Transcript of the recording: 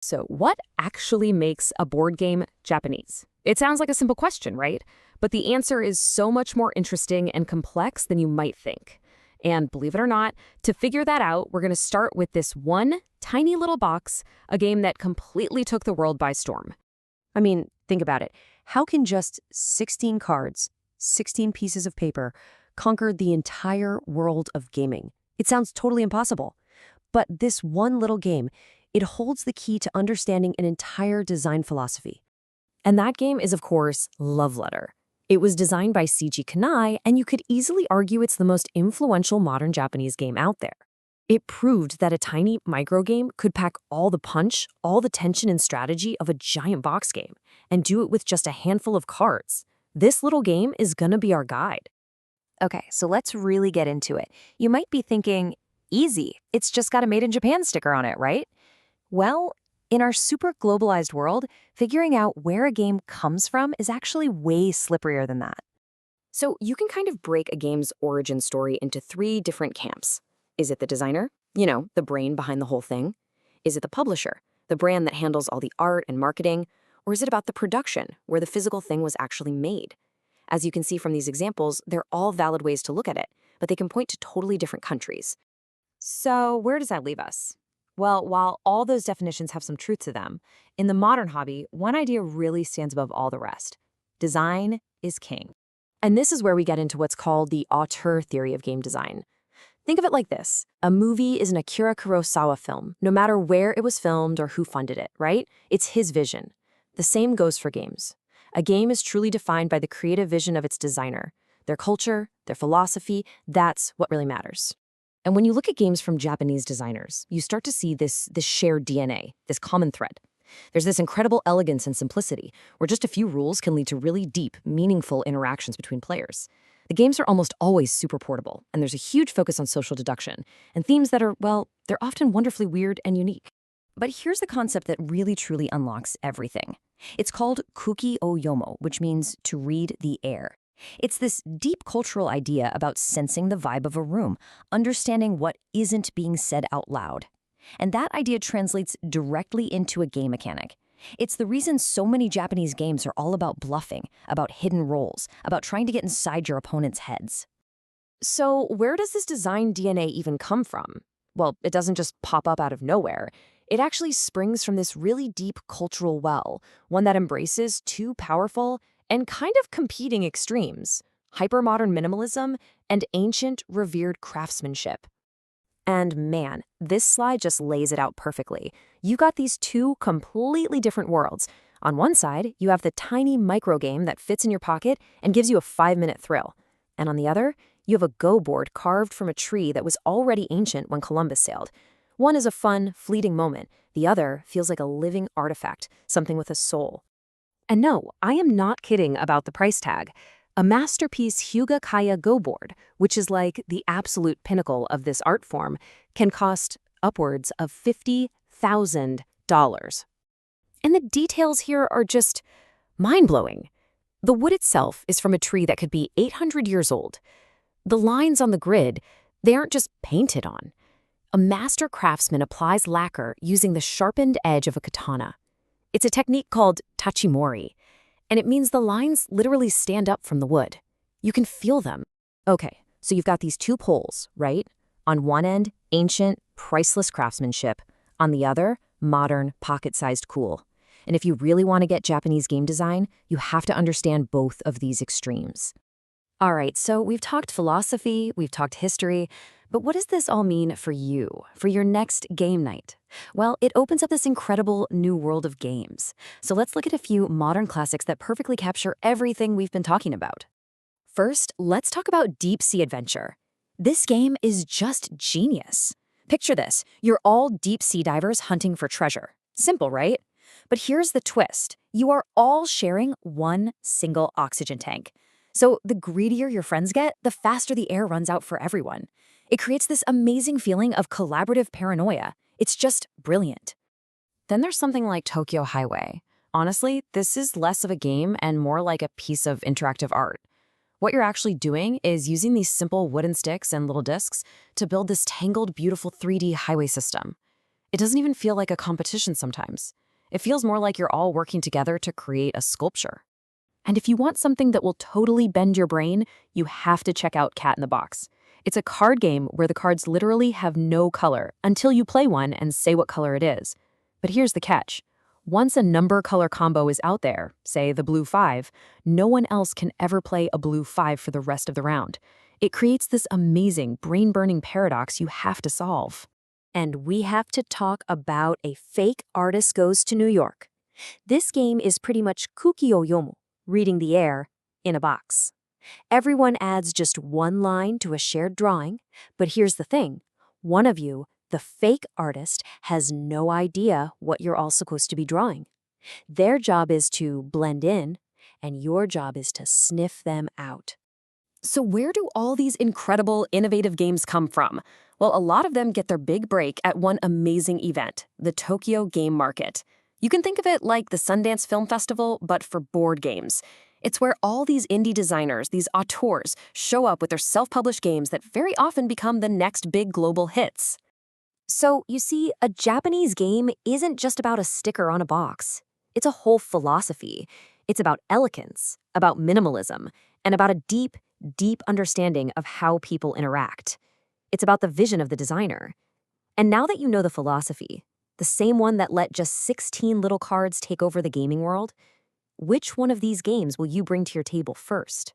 So, what actually makes a board game Japanese? It sounds like a simple question, right? But the answer is so much more interesting and complex than you might think. And believe it or not, to figure that out, we're going to start with this one tiny little box, a game that completely took the world by storm. I mean, think about it. How can just 16 cards, 16 pieces of paper, conquer the entire world of gaming? It sounds totally impossible. But this one little game, it holds the key to understanding an entire design philosophy. And that game is, of course, Love Letter. It was designed by Seiji Kanai, and you could easily argue it's the most influential modern Japanese game out there. It proved that a tiny micro game could pack all the punch, all the tension and strategy of a giant box game, and do it with just a handful of cards. This little game is gonna be our guide. Okay, so let's really get into it. You might be thinking, easy, it's just got a Made in Japan sticker on it, right? Well, in our super globalized world, figuring out where a game comes from is actually way slipperier than that. So, you can kind of break a game's origin story into three different camps. Is it the designer? The brain behind the whole thing? Is it the publisher, the brand that handles all the art and marketing? Or is it about the production, where the physical thing was actually made? As you can see from these examples, they're all valid ways to look at it, but they can point to totally different countries. So, where does that leave us? Well, while all those definitions have some truth to them, in the modern hobby, one idea really stands above all the rest. Design is king. And this is where we get into what's called the auteur theory of game design. Think of it like this. A movie is an Akira Kurosawa film, no matter where it was filmed or who funded it, right? It's his vision. The same goes for games. A game is truly defined by the creative vision of its designer. Their culture, their philosophy, that's what really matters. And when you look at games from Japanese designers, you start to see this shared DNA, this common thread. There's this incredible elegance and simplicity, where just a few rules can lead to really deep, meaningful interactions between players. The games are almost always super portable, and there's a huge focus on social deduction, and themes that are, well, they're often wonderfully weird and unique. But here's the concept that really truly unlocks everything. It's called kuki o yomo, which means to read the air. It's this deep cultural idea about sensing the vibe of a room, understanding what isn't being said out loud. And that idea translates directly into a game mechanic. It's the reason so many Japanese games are all about bluffing, about hidden roles, about trying to get inside your opponent's heads. So, where does this design DNA even come from? Well, it doesn't just pop up out of nowhere. It actually springs from this really deep cultural well, one that embraces two powerful and kind of competing extremes: hypermodern minimalism and ancient, revered craftsmanship. And man, this slide just lays it out perfectly. You got these two completely different worlds. On one side, you have the tiny micro game that fits in your pocket and gives you a 5-minute thrill. And on the other, you have a Go board carved from a tree that was already ancient when Columbus sailed. One is a fun, fleeting moment. The other feels like a living artifact, something with a soul. And no, I am not kidding about the price tag. A masterpiece Hyuga Kaya Go board, which is like the absolute pinnacle of this art form, can cost upwards of $50,000. And the details here are just mind-blowing. The wood itself is from a tree that could be 800 years old. The lines on the grid, they aren't just painted on. A master craftsman applies lacquer using the sharpened edge of a katana. It's a technique called tachimori, and it means the lines literally stand up from the wood. You can feel them. Okay, so you've got these two poles, right? On one end, ancient, priceless craftsmanship. On the other, modern, pocket-sized cool. And if you really want to get Japanese game design, you have to understand both of these extremes. All right, so we've talked philosophy, we've talked history, but what does this all mean for you, for your next game night? Well, it opens up this incredible new world of games. So let's look at a few modern classics that perfectly capture everything we've been talking about. First, let's talk about Deep Sea Adventure. This game is just genius. Picture this, you're all deep sea divers hunting for treasure. Simple, right? But here's the twist. You are all sharing one single oxygen tank. So the greedier your friends get, the faster the air runs out for everyone. It creates this amazing feeling of collaborative paranoia. It's just brilliant. Then there's something like Tokyo Highway. Honestly, this is less of a game and more like a piece of interactive art. What you're actually doing is using these simple wooden sticks and little discs to build this tangled, beautiful 3D highway system. It doesn't even feel like a competition sometimes. It feels more like you're all working together to create a sculpture. And if you want something that will totally bend your brain, you have to check out Cat in the Box. It's a card game where the cards literally have no color until you play one and say what color it is. But here's the catch. Once a number color combo is out there, say the blue 5, no one else can ever play a blue 5 for the rest of the round. It creates this amazing, brain-burning paradox you have to solve. And we have to talk about A Fake Artist Goes to New York. This game is pretty much Kuki-o-yomo, reading the air, in a box. Everyone adds just one line to a shared drawing, but here's the thing. One of you, the fake artist, has no idea what you're all supposed to be drawing. Their job is to blend in, and your job is to sniff them out. So where do all these incredible, innovative games come from? Well, a lot of them get their big break at one amazing event, the Tokyo Game Market. You can think of it like the Sundance Film Festival, but for board games. It's where all these indie designers, these auteurs, show up with their self-published games that very often become the next big global hits. So, you see, a Japanese game isn't just about a sticker on a box. It's a whole philosophy. It's about elegance, about minimalism, and about a deep, deep understanding of how people interact. It's about the vision of the designer. And now that you know the philosophy, the same one that let just 16 little cards take over the gaming world, which one of these games will you bring to your table first?